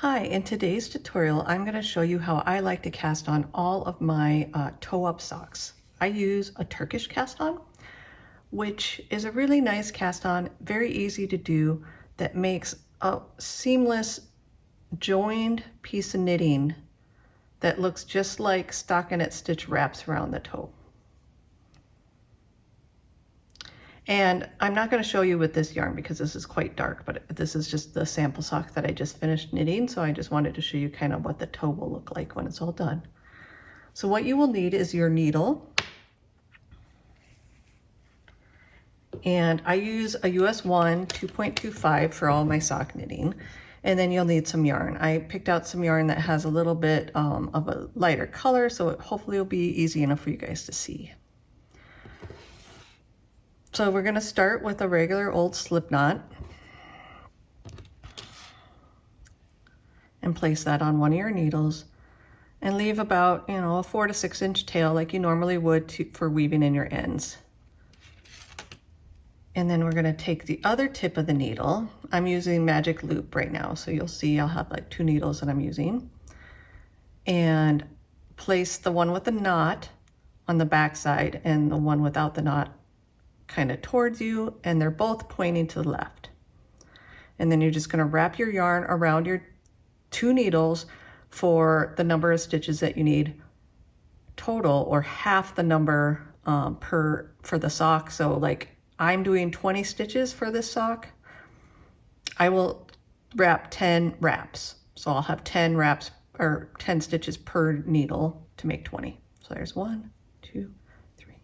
Hi, in today's tutorial, I'm going to show you how I like to cast on all of my toe-up socks. I use a Turkish Cast-On, which is a really nice cast-on, very easy to do, that makes a seamless joined piece of knitting that looks just like stockinette stitch wraps around the toe. And I'm not going to show you with this yarn because this is quite dark, but this is just the sample sock that I just finished knitting. So I just wanted to show you kind of what the toe will look like when it's all done. So what you will need is your needle. And I use a US 1 2.25 for all my sock knitting. And then you'll need some yarn. I picked out some yarn that has a little bit of a lighter color, so it hopefully will be easy enough for you guys to see. So we're going to start with a regular old slip knot and place that on one of your needles and leave about, a 4 to 6 inch tail like you normally would for weaving in your ends. And then we're going to take the other tip of the needle. I'm using magic loop right now, so you'll see I'll have like 2 needles that I'm using, and place the one with the knot on the back side and the one without the knot kind of towards you, and they're both pointing to the left. And then you're just going to wrap your yarn around your 2 needles for the number of stitches that you need total, or half the number for the sock. So like I'm doing 20 stitches for this sock. I will wrap 10 wraps. So I'll have 10 wraps or 10 stitches per needle to make 20. So there's 1, 2, 3.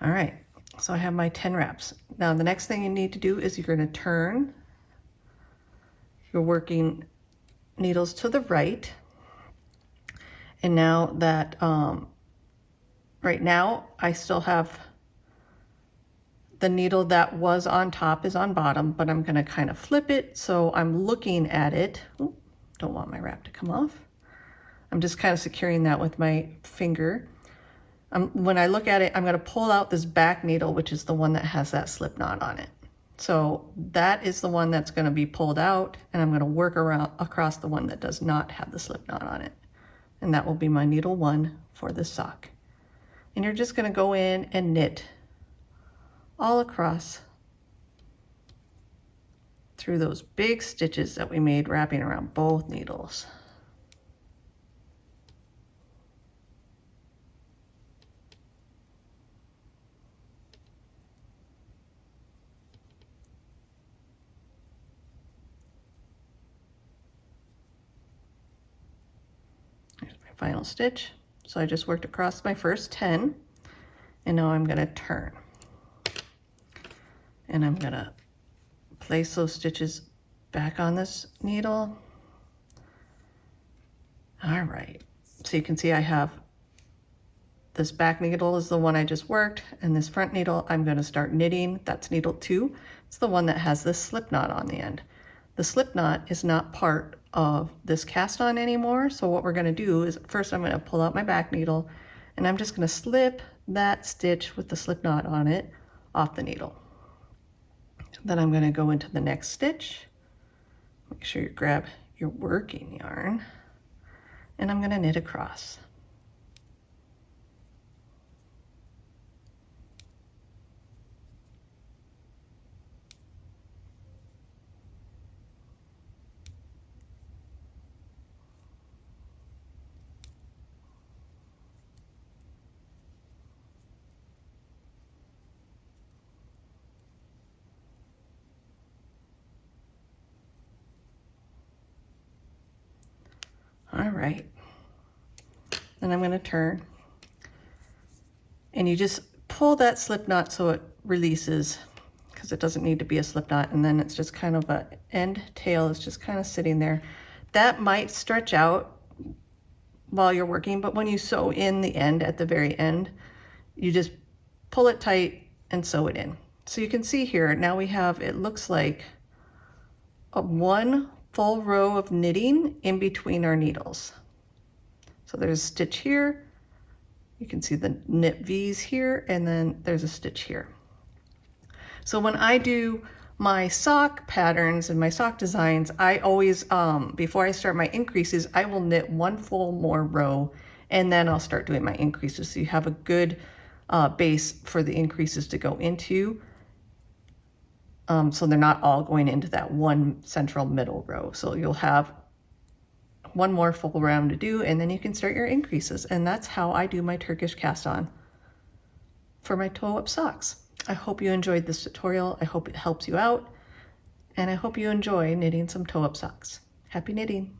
All right, so I have my 10 wraps. Now the next thing you need to do is you're going to turn your working needles to the right. And now that, right now I still have the needle that was on top is on bottom, but I'm going to kind of flip it so I'm looking at it. Ooh, don't want my wrap to come off. I'm just kind of securing that with my finger. When I look at it, I'm going to pull out this back needle, which is the one that has that slip knot on it. So that is the one that's going to be pulled out, and I'm going to work around across the one that does not have the slip knot on it. And that will be my needle 1 for this sock. And you're just going to go in and knit all across through those big stitches that we made wrapping around both needles. Here's my final stitch. So I just worked across my first 10, and now I'm going to turn. And I'm going to place those stitches back on this needle. All right, so you can see I have this back needle is the one I just worked, and this front needle I'm going to start knitting. That's needle 2. It's the one that has this slip knot on the end. The slip knot is not part of this cast on anymore, so what we're going to do is first I'm going to pull out my back needle, and I'm just going to slip that stitch with the slip knot on it off the needle. Then I'm going to go into the next stitch. Make sure you grab your working yarn, and I'm going to knit across. All right, then I'm going to turn, and you just pull that slip knot so it releases, because it doesn't need to be a slip knot, and then it's just kind of a end tail is just kind of sitting there. That might stretch out while you're working, but when you sew in the end at the very end, you just pull it tight and sew it in. So you can see here, now we have, it looks like one full row of knitting in between our needles. So there's a stitch here, You can see the knit V's here, and then there's a stitch here. So when I do my sock patterns and my sock designs, I always, before I start my increases, I will knit one full more row, and then I'll start doing my increases. So you have a good base for the increases to go into. So they're not all going into that one central middle row. So you'll have one more full round to do, and then you can start your increases. And that's how I do my Turkish cast-on for my toe-up socks. I hope you enjoyed this tutorial. I hope it helps you out, and I hope you enjoy knitting some toe-up socks. Happy knitting!